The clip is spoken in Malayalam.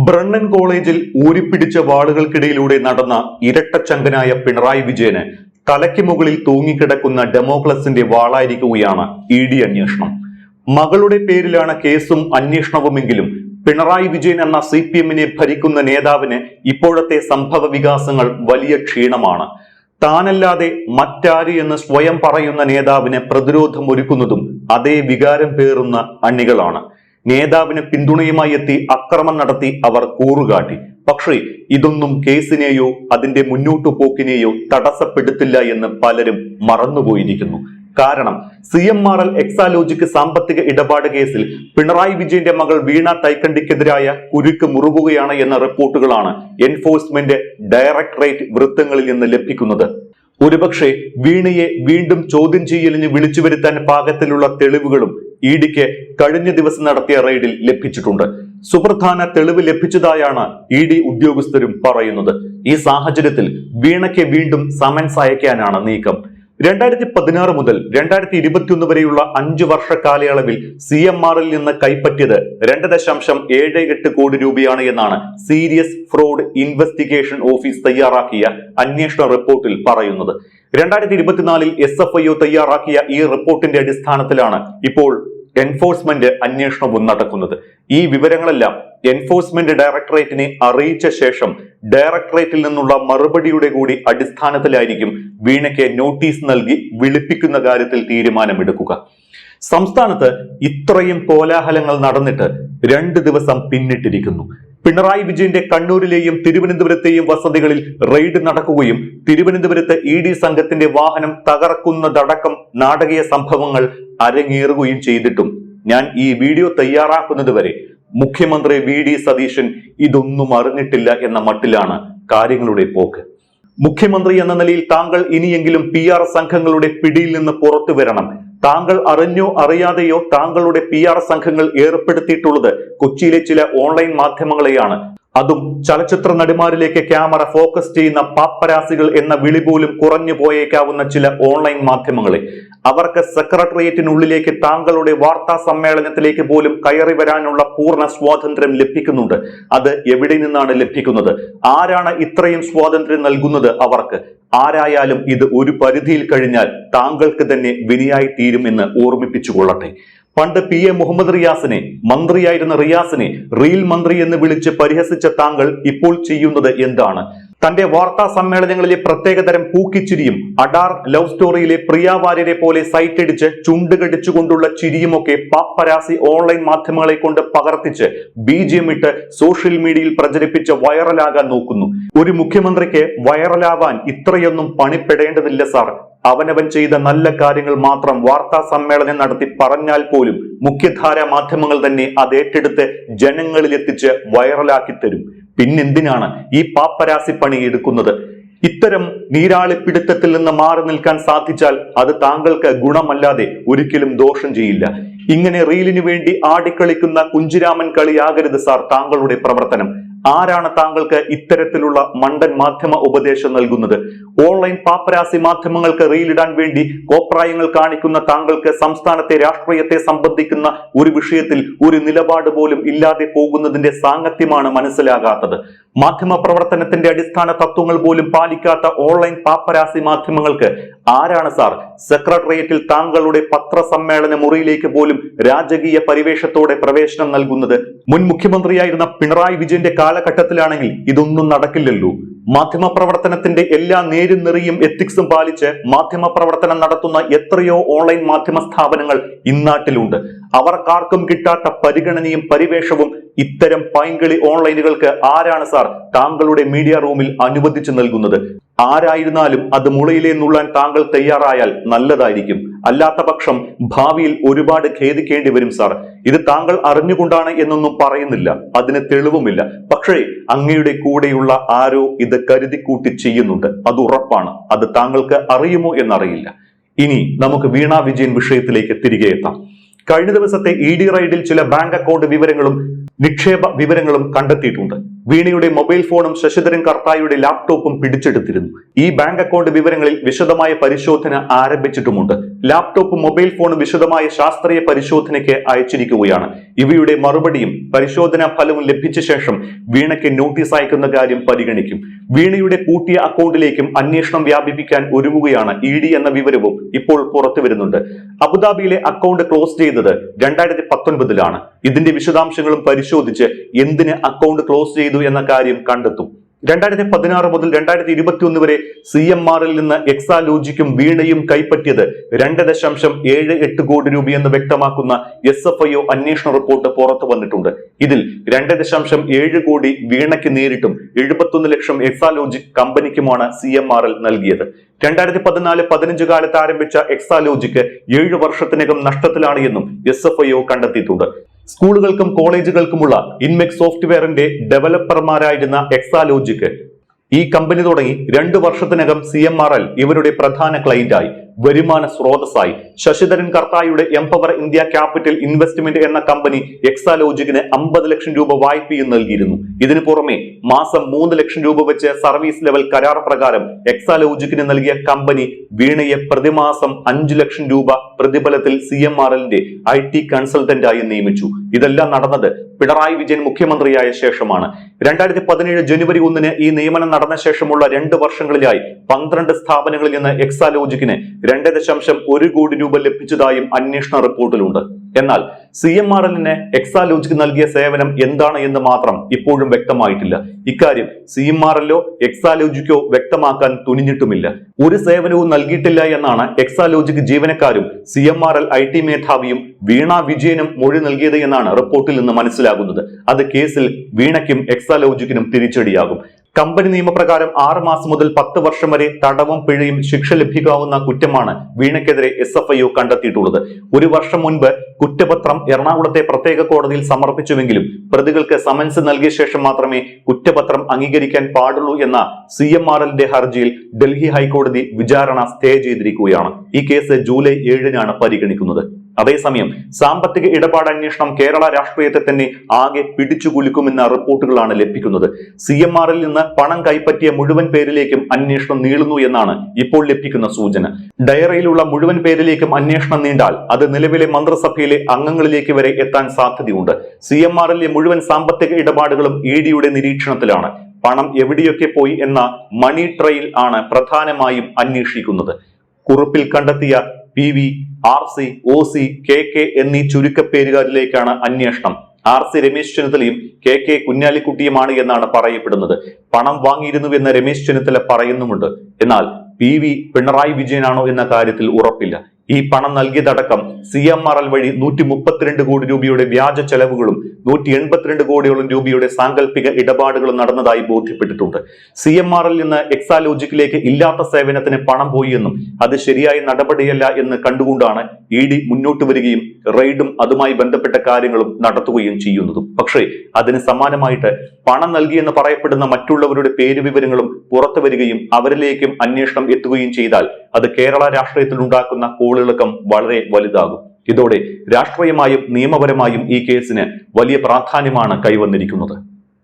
ബ്രണ്ണൻ കോളേജിൽ ഊരിപ്പിടിച്ച വാളുകൾക്കിടയിലൂടെ നടന്ന ഇരട്ടച്ചങ്കനായ പിണറായി വിജയന് തലയ്ക്ക് മുകളിൽ തൂങ്ങിക്കിടക്കുന്ന ഡെമോക്ലസിന്റെ വാളായിരിക്കുകയാണ് ഇ.ഡി. അന്വേഷണം. മകളുടെ പേരിലാണ് കേസും അന്വേഷണവുമെങ്കിലും പിണറായി വിജയൻ എന്ന CPM-നെ ഭരിക്കുന്ന നേതാവിന് ഇപ്പോഴത്തെ സംഭവ വികാസങ്ങൾ വലിയ ക്ഷീണമാണ്. താനല്ലാതെ മറ്റാര് എന്ന് സ്വയം പറയുന്ന നേതാവിന് പ്രതിരോധം ഒരുക്കുന്നതും അതേ വികാരം പേറുന്ന അണികളാണ്. നേതാവിന് പിന്തുണയുമായി എത്തി അക്രമം നടത്തി അവർ കൂറുകാട്ടി. പക്ഷേ ഇതൊന്നും കേസിനെയോ അതിന്റെ മുന്നോട്ടു പോക്കിനെയോ തടസ്സപ്പെടുത്തില്ല എന്ന് പലരും മറന്നുപോയിരിക്കുന്നു. കാരണം CMRL എക്സാലോജിക് സാമ്പത്തിക ഇടപാട് കേസിൽ പിണറായി വിജയന്റെ മകൾ വീണ തൈക്കണ്ടിക്കെതിരായ കുരുക്ക് മുറുകുകയാണ് എന്ന റിപ്പോർട്ടുകളാണ് എൻഫോഴ്സ്മെന്റ് ഡയറക്ടറേറ്റ് വൃത്തങ്ങളിൽ നിന്ന് ലഭിക്കുന്നത്. ഒരുപക്ഷെ വീണയെ വീണ്ടും ചോദ്യം ചെയ്യലിന് വിളിച്ചു വരുത്താൻ പാകത്തിലുള്ള തെളിവുകളും ഇഡിക്ക് കഴിഞ്ഞ ദിവസം നടത്തിയ റെയ്ഡിൽ ലഭിച്ചിട്ടുണ്ട്. സുപ്രധാന തെളിവ് ലഭിച്ചതായാണ് ഇഡി ഉദ്യോഗസ്ഥരും പറയുന്നത്. ഈ സാഹചര്യത്തിൽ വീണയ്ക്ക് വീണ്ടും സമൻസ് അയക്കാനാണ് നീക്കം. 2016 മുതൽ 2021 വരെയുള്ള 5 വർഷ കാലയളവിൽ CMRL നിന്ന് കൈപ്പറ്റിയത് 2.78 കോടി രൂപയാണ് എന്നാണ് സീരിയസ് ഫ്രോഡ് ഇൻവെസ്റ്റിഗേഷൻ ഓഫീസ് തയ്യാറാക്കിയ അന്വേഷണ റിപ്പോർട്ടിൽ പറയുന്നത്. 2024 SFIO തയ്യാറാക്കിയ ഈ റിപ്പോർട്ടിന്റെ അടിസ്ഥാനത്തിലാണ് ഇപ്പോൾ എൻഫോഴ്സ്മെന്റ് അന്വേഷണവും നടക്കുന്നത്. ഈ വിവരങ്ങളെല്ലാം എൻഫോഴ്സ്മെന്റ് ഡയറക്ടറേറ്റിനെ അറിയിച്ച ശേഷം ഡയറക്ടറേറ്റിൽ നിന്നുള്ള മറുപടിയുടെ കൂടി അടിസ്ഥാനത്തിലായിരിക്കും വീണയ്ക്ക് നോട്ടീസ് നൽകി വിളിപ്പിക്കുന്ന കാര്യത്തിൽ തീരുമാനമെടുക്കുക. സംസ്ഥാനത്ത് ഇത്രയും കോലാഹലങ്ങൾ നടന്നിട്ട് 2 ദിവസം പിന്നിട്ടിരിക്കുന്നു. പിണറായി വിജയന്റെ കണ്ണൂരിലെയും തിരുവനന്തപുരത്തെയും വസതികളിൽ റെയ്ഡ് നടക്കുകയും തിരുവനന്തപുരത്ത് ഇഡി സംഘത്തിന്റെ വാഹനം തകർക്കുന്നതടക്കം നാടകീയ സംഭവങ്ങൾ അരങ്ങേറുകയും ചെയ്തിട്ടും ഞാൻ ഈ വീഡിയോ തയ്യാറാക്കുന്നത് വരെ മുഖ്യമന്ത്രി VD സതീശൻ ഇതൊന്നും അറിഞ്ഞിട്ടില്ല എന്ന മട്ടിലാണ് കാര്യങ്ങളുടെ പോക്ക്. മുഖ്യമന്ത്രി എന്ന നിലയിൽ താങ്കൾ ഇനിയെങ്കിലും PR സംഘങ്ങളുടെ പിടിയിൽ നിന്ന് പുറത്തു വരണം. താങ്കൾ അറിഞ്ഞോ അറിയാതെയോ താങ്കളുടെ PR സംഘങ്ങൾ ഏർപ്പെടുത്തിയിട്ടുള്ളത് കൊച്ചിയിലെ ചില ഓൺലൈൻ മാധ്യമങ്ങളെയാണ്. അതും ചലച്ചിത്ര നടിമാരിലേക്ക് ക്യാമറ ഫോക്കസ് ചെയ്യുന്ന പാപ്പരാസികൾ എന്ന വിളി പോലും കുറഞ്ഞു പോയേക്കാവുന്ന ചില ഓൺലൈൻ മാധ്യമങ്ങളെ. അവർക്ക് സെക്രട്ടേറിയറ്റിനുള്ളിലേക്ക് താങ്കളുടെ വാർത്താ സമ്മേളനത്തിലേക്ക് പോലും കയറി വരാനുള്ള പൂർണ്ണ സ്വാതന്ത്ര്യം ലഭിക്കുന്നുണ്ട്. അത് എവിടെ നിന്നാണ് ലഭിക്കുന്നത്? ആരാണ് ഇത്രയും സ്വാതന്ത്ര്യം നൽകുന്നത് അവർക്ക്? ആരായാലും ഇത് ഒരു പരിധിയിൽ കഴിഞ്ഞാൽ താങ്കൾക്ക് തന്നെ വിനയായി തീരുമെന്ന് ഓർമ്മിപ്പിച്ചുകൊള്ളട്ടെ. പണ്ട് PA മുഹമ്മദ് റിയാസിനെ, മന്ത്രിയായിരുന്ന റിയാസിനെ റീൽ മന്ത്രി എന്ന് വിളിച്ച് പരിഹസിച്ച താങ്കൾ ഇപ്പോൾ ചെയ്യുന്നത് എന്താണ്? തന്റെ വാർത്താ സമ്മേളനങ്ങളിലെ പ്രത്യേകതരം പൂക്കിച്ചിരിയും അഡാർ ലവ് സ്റ്റോറിയിലെ പ്രിയ വാര്യരെ പോലെ സൈറ്റടിച്ച് ചുണ്ടുകടിച്ചുകൊണ്ടുള്ള ചിരിയുമൊക്കെ പാപ്പരാസി ഓൺലൈൻ മാധ്യമങ്ങളെ കൊണ്ട് പകർത്തിച്ച് BGM ഇട്ട് സോഷ്യൽ മീഡിയയിൽ പ്രചരിപ്പിച്ച് വൈറലാകാൻ നോക്കുന്നു. ഒരു മുഖ്യമന്ത്രിക്ക് വൈറലാവാൻ ഇത്രയൊന്നും പണിപ്പെടേണ്ടതില്ല സാർ. അവനവൻ ചെയ്ത നല്ല കാര്യങ്ങൾ മാത്രം വാർത്താ സമ്മേളനം നടത്തി പറഞ്ഞാൽ പോലും മുഖ്യധാര മാധ്യമങ്ങൾ തന്നെ അത് ഏറ്റെടുത്ത് ജനങ്ങളിലെത്തിച്ച് വൈറലാക്കി തരും. പിന്നെന്തിനാണ് ഈ പാപ്പരാസി പണി എടുക്കുന്നത്? ഇത്തരം നീരാളിപ്പിടുത്തത്തിൽ നിന്ന് മാറി നിൽക്കാൻ സാധിച്ചാൽ അത് താങ്കൾക്ക് ഗുണമല്ലാതെ ഒരിക്കലും ദോഷം ചെയ്യില്ല. ഇങ്ങനെ റീലിനു വേണ്ടി ആടിക്കളിക്കുന്ന കുഞ്ചിരാമൻ കളിയാകരുത് സാർ താങ്കളുടെ പ്രവർത്തനം. ആരാണ് താങ്കൾക്ക് ഇത്തരത്തിലുള്ള മണ്ടൻ മാധ്യമ ഉപദേശം നൽകുന്നത്? ഓൺലൈൻ പാപ്പരാസി മാധ്യമങ്ങൾക്ക് റീലിടാൻ വേണ്ടി കോപ്രായങ്ങൾ കാണിക്കുന്ന താങ്കൾക്ക് സംസ്ഥാനത്തെ രാഷ്ട്രീയത്തെ സംബന്ധിക്കുന്ന ഒരു വിഷയത്തിൽ ഒരു നിലപാട് പോലും ഇല്ലാതെ പോകുന്നതിന്റെ സാങ്കത്യമാണ് മനസ്സിലാകാത്തത്. മാധ്യമ പ്രവർത്തനത്തിന്റെ അടിസ്ഥാന തത്വങ്ങൾ പോലും പാലിക്കാത്ത ഓൺലൈൻ പാപ്പരാസി മാധ്യമങ്ങൾക്ക് ആരാണ് സാർ സെക്രട്ടേറിയറ്റിൽ താങ്കളുടെ പത്രസമ്മേളന മുറിയിലേക്ക് പോലും രാജകീയ പരിവേഷത്തോടെ പ്രവേശനം നൽകുന്നത്? മുൻ മുഖ്യമന്ത്രിയായിരുന്ന പിണറായി വിജയന്റെ കാലഘട്ടത്തിലാണെങ്കിൽ ഇതൊന്നും നടക്കില്ലല്ലോ. മാധ്യമ പ്രവർത്തനത്തിന്റെ എല്ലാ നേരും നെറിയും എത്തിക്സും പാലിച്ച് മാധ്യമ പ്രവർത്തനം നടത്തുന്ന എത്രയോ ഓൺലൈൻ മാധ്യമ സ്ഥാപനങ്ങൾ ഇന്നാട്ടിലുണ്ട്. അവർക്കാർക്കും കിട്ടാത്ത പരിഗണനയും പരിവേഷവും ഇത്തരം പൈങ്കിളി ഓൺലൈനുകൾക്ക് ആരാണ് സാർ താങ്കളുടെ മീഡിയ റൂമിൽ അനുവദിച്ചു നൽകുന്നത്? ആരായിരുന്നാലും അത് മുളയിലേ നുള്ളാൻ താങ്കൾ തയ്യാറായാൽ നല്ലതായിരിക്കും. അല്ലാത്ത പക്ഷം ഭാവിയിൽ ഒരുപാട് ഖേദിക്കേണ്ടി വരും സാർ. ഇത് താങ്കൾ അറിഞ്ഞുകൊണ്ടാണ് എന്നൊന്നും പറയുന്നില്ല, അതിന് തെളിവുമില്ല. പക്ഷേ അങ്ങയുടെ കൂടെയുള്ള ആരോ ഇത് കരുതിക്കൂട്ടി ചെയ്യുന്നുണ്ട്, അത് ഉറപ്പാണ്. അത് താങ്കൾക്ക് അറിയുമോ എന്നറിയില്ല. ഇനി നമുക്ക് വീണ വിജയൻ വിഷയത്തിലേക്ക് തിരികെ എത്താം. കഴിഞ്ഞ ദിവസത്തെ ED റൈഡിൽ ചില ബാങ്ക് അക്കൗണ്ട് വിവരങ്ങളും നിക്ഷേപ വിവരങ്ങളും കണ്ടെത്തിയിട്ടുണ്ട്. വീണയുടെ മൊബൈൽ ഫോണും ശശിധരൻ കർത്തായുടെ ലാപ്ടോപ്പും പിടിച്ചെടുത്തിരുന്നു. ഈ ബാങ്ക് അക്കൗണ്ട് വിവരങ്ങളിൽ വിശദമായ പരിശോധന ആരംഭിച്ചിട്ടുമുണ്ട്. ലാപ്ടോപ്പും മൊബൈൽ ഫോണും വിശദമായ ശാസ്ത്രീയ പരിശോധനയ്ക്ക് അയച്ചിരിക്കുകയാണ്. ഇവയുടെ മറുപടിയും പരിശോധനാ ഫലവും ലഭിച്ച ശേഷം വീണയ്ക്ക് നോട്ടീസ് അയക്കുന്ന കാര്യം പരിഗണിക്കും. വീണയുടെ പൂട്ടിയ അക്കൗണ്ടിലേക്കും അന്വേഷണം വ്യാപിപ്പിക്കാൻ ഒരുങ്ങുകയാണ് ED എന്ന വിവരവും ഇപ്പോൾ പുറത്തു വരുന്നുണ്ട്. അബുദാബിയിലെ അക്കൗണ്ട് ക്ലോസ് ചെയ്തത് 2019-ലാണ്. ഇതിന്റെ വിശദാംശങ്ങളും പരിശോധിച്ച് എന്തിന് അക്കൗണ്ട് ക്ലോസ് ചെയ്തു എന്ന കാര്യം കണ്ടെത്തും. 2016 മുതൽ 2021 വരെ CMRൽ നിന്ന് എക്സാലോജിക്കും വീണയും കൈപ്പറ്റിയത് 2.78 കോടി രൂപയെന്ന് വ്യക്തമാക്കുന്ന SFIO അന്വേഷണ റിപ്പോർട്ട് പുറത്തു വന്നിട്ടുണ്ട്. ഇതിൽ 2.7 കോടി വീണയ്ക്ക് നേരിട്ടും 71 ലക്ഷം എക്സാലോജിക് കമ്പനിക്കുമാണ് CMRൽ നൽകിയത്. 2014-15 കാലത്ത് ആരംഭിച്ച എക്സാലോജിക്ക് 7 വർഷത്തിനകം നഷ്ടത്തിലാണ് എന്നും SFIO കണ്ടെത്തിയിട്ടുണ്ട്. സ്കൂളുകൾക്കും കോളേജുകൾക്കുമുള്ള ഇൻമെക്സ് സോഫ്റ്റ്വെയറിന്റെ ഡെവലപ്പർമാരായിരുന്ന എക്സാലോജിക്ക് ഈ കമ്പനി തുടങ്ങി 2 വർഷത്തിനകം CMRൽ ഇവരുടെ പ്രധാന ക്ലയന്റായി, വരുമാന സ്രോതസ്സായി. ശശിധരൻ കർത്തായുടെ എംപവർ ഇന്ത്യ ക്യാപിറ്റൽ ഇൻവെസ്റ്റ്മെന്റ് എന്ന കമ്പനി എക്സാലോജിക്കിന് 50 ലക്ഷം രൂപ വായ്പയും നൽകിയിരുന്നു. ഇതിനു പുറമെ മാസം 3 ലക്ഷം രൂപ വെച്ച് സർവീസ് ലെവൽ കരാർ പ്രകാരം എക്സാലോജിക്കിന് നൽകിയ കമ്പനി വീണയെ പ്രതിമാസം 5 ലക്ഷം രൂപ പ്രതിഫലത്തിൽ CMRലിന്റെ IT കൺസൾട്ടന്റായി നിയമിച്ചു. ഇതെല്ലാം നടന്നത് പിണറായി വിജയൻ മുഖ്യമന്ത്രിയായ ശേഷമാണ്. 2017 ജനുവരി 1-ന് ഈ നിയമനം നടന്ന ശേഷമുള്ള 2 വർഷങ്ങളിലായി 12 സ്ഥാപനങ്ങളിൽ നിന്ന് എക്സാലോജിക്കിന് 2.1 കോടി രൂപ ലഭിച്ചതായും അന്വേഷണ റിപ്പോർട്ടിലുണ്ട്. എന്നാൽ CMRലിന് എക്സാലോജിക്ക് നൽകിയ സേവനം എന്താണ് എന്ന് മാത്രം ഇപ്പോഴും വ്യക്തമായിട്ടില്ല. ഇക്കാര്യം CMRലോ എക്സാലോജിക്കോ വ്യക്തമാക്കാൻ തുനിഞ്ഞിട്ടുമില്ല. ഒരു സേവനവും നൽകിയിട്ടില്ല എന്നാണ് എക്സാലോജിക് ജീവനക്കാരും CMRൽ IT മേധാവിയും വീണ വിജയനും മൊഴി നൽകിയത് എന്നാണ് റിപ്പോർട്ടിൽ നിന്ന് മനസ്സിലാകുന്നത്. അത് കേസിൽ വീണയ്ക്കും എക്സാലോജിക്കിനും തിരിച്ചടിയാകും. കമ്പനി നിയമപ്രകാരം 6 മാസം മുതൽ 10 വർഷം വരെ തടവും പിഴയും ശിക്ഷ ലഭിക്കാവുന്ന കുറ്റമാണ് വീണയ്ക്കെതിരെ SFIO കണ്ടെത്തിയിട്ടുള്ളത്. 1 വർഷം മുൻപ് കുറ്റപത്രം എറണാകുളത്തെ പ്രത്യേക കോടതിയിൽ സമർപ്പിച്ചുവെങ്കിലും പ്രതികൾക്ക് സമൻസ് നൽകിയ ശേഷം മാത്രമേ കുറ്റപത്രം അംഗീകരിക്കാൻ പാടുള്ളൂ എന്ന CMRലിന്റെ ഹർജിയിൽ ഡൽഹി ഹൈക്കോടതി വിചാരണ സ്റ്റേ ചെയ്തിരിക്കുകയാണ്. ഈ കേസ് ജൂലൈ 7-നാണ് പരിഗണിക്കുന്നത്. അതേസമയം സാമ്പത്തിക ഇടപാട് അന്വേഷണം കേരള രാഷ്ട്രീയത്തെ തന്നെ ആകെ പിടിച്ചുകുലുക്കുമെന്ന റിപ്പോർട്ടുകളാണ് ലഭിക്കുന്നത്. CMRൽ നിന്ന് പണം കൈപ്പറ്റിയ മുഴുവൻ പേരിലേക്കും അന്വേഷണം നീളുന്നു എന്നാണ് ഇപ്പോൾ ലഭിക്കുന്ന സൂചന. ഡയറിയിലുള്ള മുഴുവൻ പേരിലേക്കും അന്വേഷണം നീണ്ടാൽ അത് നിലവിലെ മന്ത്രിസഭയിലെ അംഗങ്ങളിലേക്ക് വരെ എത്താൻ സാധ്യതയുണ്ട്. CMRലെ മുഴുവൻ സാമ്പത്തിക ഇടപാടുകളും EDയുടെ നിരീക്ഷണത്തിലാണ്. പണം എവിടെയൊക്കെ പോയി എന്ന മണി ട്രെയിൽ ആണ് പ്രധാനമായും അന്വേഷിക്കുന്നത്. കുറിപ്പിൽ കണ്ടെത്തിയ PV, RC, OC, KK എന്നീ ചുരുക്കപ്പേരുകാരിലേക്കാണ് അന്വേഷണം. RC രമേശ് ചെന്നിത്തലയും KK കുഞ്ഞാലിക്കുട്ടിയുമാണ് എന്നാണ് പറയപ്പെടുന്നത്. പണം വാങ്ങിയിരുന്നുവെന്ന് രമേശ് ചെന്നിത്തല പറയുന്നുമുണ്ട്. എന്നാൽ PV പിണറായി വിജയനാണോ എന്ന കാര്യത്തിൽ ഉറപ്പില്ല. ഈ പണം നൽകിയതടക്കം CMRL വഴി 132 കോടി രൂപയുടെ വ്യാജ ചെലവുകളും 182 കോടിയോളം രൂപയുടെ സാങ്കല്പിക ഇടപാടുകളും നടന്നതായി ബോധ്യപ്പെട്ടിട്ടുണ്ട്. CMRൽ നിന്ന് എക്സാലോജിക്കിലേക്ക് ഇല്ലാത്ത സേവനത്തിന് പണം പോയി എന്നും അത് ശരിയായ നടപടിയല്ല എന്ന് കണ്ടുകൊണ്ടാണ് ED മുന്നോട്ട് വരികയും റെയ്ഡും അതുമായി ബന്ധപ്പെട്ട കാര്യങ്ങളും നടത്തുകയും ചെയ്യുന്നതും. പക്ഷേ അതിന് സമാനമായിട്ട് പണം നൽകിയെന്ന് പറയപ്പെടുന്ന മറ്റുള്ളവരുടെ പേര് വിവരങ്ങളും പുറത്തു വരികയും അവരിലേക്കും അന്വേഷണം എത്തുകയും ചെയ്താൽ അത് കേരള രാഷ്ട്രീയത്തിൽ ഉണ്ടാക്കുന്ന കോളിളക്കം വളരെ വലുതാകും. ഇതോടെ രാഷ്ട്രീയമായും നിയമപരമായും ഈ കേസിന് വലിയ പ്രാധാന്യമാണ് കൈവന്നിരിക്കുന്നത്.